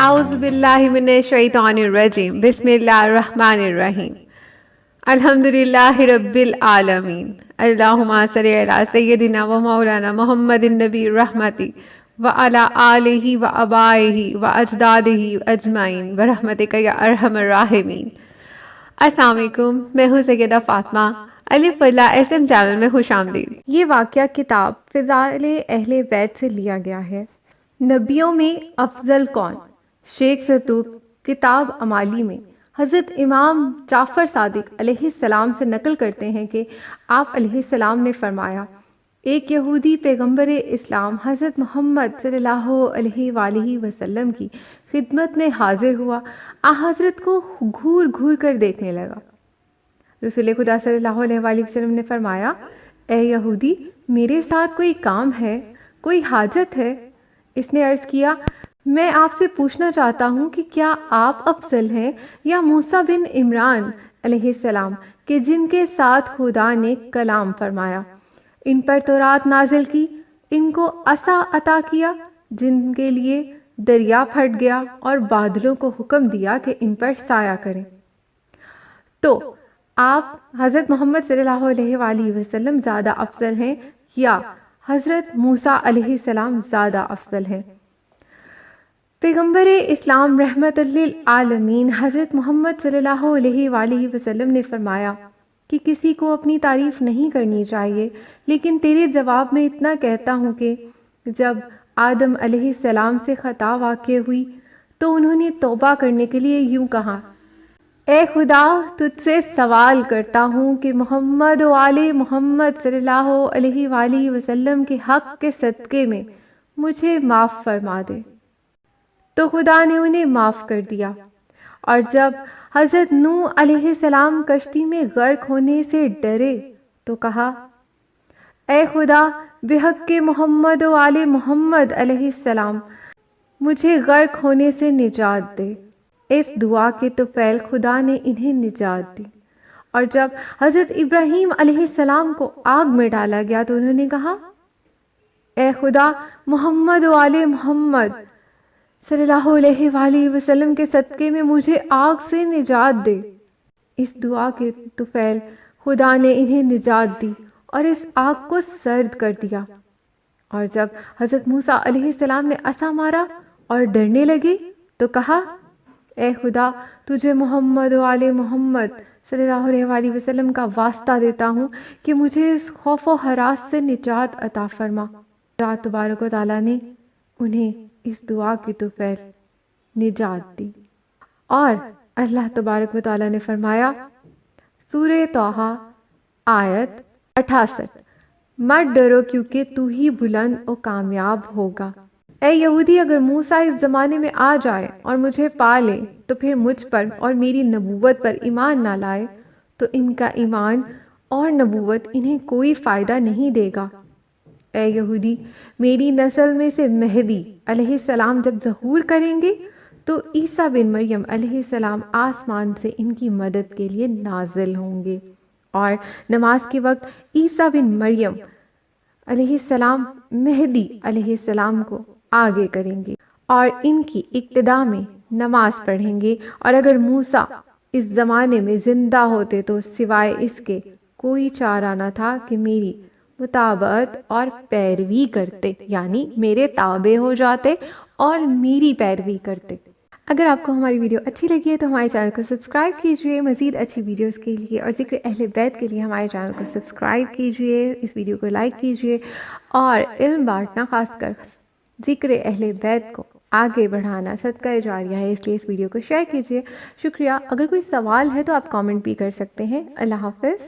اعوذ باللہ من الشیطان الرجیم بسم اللہ الرحمن الرحیم الحمدللہ رب العالمین اللہم صلی علی سیدنا و مولانا محمد النبی الرحمتی وعلی آلہ و آبائہ و اجدادہ اجمعین برحمتک یا ارحم الراحمین۔ السلام علیکم، میں ہوں سیدہ فاطمہ، الف اللہ اسم چینل میں خوش آمدید۔ یہ واقعہ کتاب فضائل اہل بیت سے لیا گیا ہے۔ نبیوں میں افضل کون؟ شیخ ستوک کتاب امالی میں حضرت امام جعفر صادق علیہ السلام سے نقل کرتے ہیں کہ آپ علیہ السلام نے فرمایا، ایک یہودی پیغمبر اسلام حضرت محمد صلی اللہ علیہ وآلہ وسلم کی خدمت میں حاضر ہوا۔ حضرت کو گھور گھور کر دیکھنے لگا۔ رسول خدا صلی اللہ علیہ وآلہ وسلم نے فرمایا، اے یہودی، میرے ساتھ کوئی کام ہے، کوئی حاجت ہے؟ اس نے عرض کیا، میں آپ سے پوچھنا چاہتا ہوں کہ کیا آپ افضل ہیں یا موسیٰ بن عمران علیہ السلام کہ جن کے ساتھ خدا نے کلام فرمایا، ان پر تورات نازل کی، ان کو عصا عطا کیا جن کے لیے دریا پھٹ گیا اور بادلوں کو حکم دیا کہ ان پر سایہ کریں؟ تو آپ حضرت محمد صلی اللہ علیہ وآلہ وسلم زیادہ افضل ہیں یا حضرت موسیٰ علیہ السلام زیادہ افضل ہیں؟ پیغمبر اسلام رحمت للعالمین حضرت محمد صلی اللہ علیہ وآلہ وسلم نے فرمایا کہ کسی کو اپنی تعریف نہیں کرنی چاہیے، لیکن تیرے جواب میں اتنا کہتا ہوں کہ جب آدم علیہ السلام سے خطا واقع ہوئی تو انہوں نے توبہ کرنے کے لیے یوں کہا، اے خدا، تجھ سے سوال کرتا ہوں کہ محمد و آل محمد صلی اللہ علیہ وآلہ وسلم کے حق کے صدقے میں مجھے معاف فرما دے۔ تو خدا نے انہیں معاف کر دیا۔ اور جب حضرت نوح علیہ السلام کشتی میں غرق ہونے سے ڈرے تو کہا، اے خدا، بحق کے محمد و آل محمد علیہ السلام مجھے غرق ہونے سے نجات دے۔ اس دعا کے طفیل خدا نے انہیں نجات دی۔ اور جب حضرت ابراہیم علیہ السلام کو آگ میں ڈالا گیا تو انہوں نے کہا، اے خدا، محمد و آل محمد صلی اللہ علیہ وآلہ وسلم کے صدقے میں مجھے آگ سے نجات دے۔ اس دعا کے طفیل خدا نے انہیں نجات دی اور اس آگ کو سرد کر دیا۔ اور جب حضرت موسیٰ علیہ السلام نے عصا مارا اور ڈرنے لگے تو کہا، اے خدا، تجھے محمد و آل محمد صلی اللہ علیہ وآلہ وسلم کا واسطہ دیتا ہوں کہ مجھے اس خوف و ہراس سے نجات عطا فرما۔ اللہ تبارک و تعالیٰ نے انہیں اس دعا کی طفیل نجات دی۔ اور اللہ تبارک و تعالیٰ نے فرمایا، سورہ طٰہٰ آیت 68، مت ڈرو کیونکہ تو ہی بلند و کامیاب ہوگا۔ اے یہودی، اگر موسیٰ اس زمانے میں آ جائے اور مجھے پا لے تو پھر مجھ پر اور میری نبوت پر ایمان نہ لائے تو ان کا ایمان اور نبوت انہیں کوئی فائدہ نہیں دے گا۔ اے یہودی، میری نسل میں سے مہدی علیہ السلام جب ظہور کریں گے تو عیسیٰ بن مریم علیہ السلام آسمان سے ان کی مدد کے لیے نازل ہوں گے، اور نماز کے وقت عیسیٰ بن مریم علیہ السلام مہدی علیہ السلام کو آگے کریں گے اور ان کی اقتداء میں نماز پڑھیں گے۔ اور اگر موسیٰ اس زمانے میں زندہ ہوتے تو سوائے اس کے کوئی چارہ نہ تھا کہ میری مطابعت اور پیروی کرتے، یعنی میرے تابع ہو جاتے اور میری پیروی کرتے۔ اگر آپ کو ہماری ویڈیو اچھی لگی ہے تو ہمارے چینل کو سبسکرائب کیجئے مزید اچھی ویڈیوز کے لیے، اور ذکر اہل بیت کے لیے ہمارے چینل کو سبسکرائب کیجئے، اس ویڈیو کو لائک کیجئے، اور علم بانٹنا، خاص کر ذکر اہل بیت کو آگے بڑھانا صدقہ جاریہ ہے، اس لیے اس ویڈیو کو شیئر کیجئے۔ شکریہ۔ اگر کوئی سوال ہے تو آپ کامنٹ بھی کر سکتے ہیں۔ اللہ حافظ۔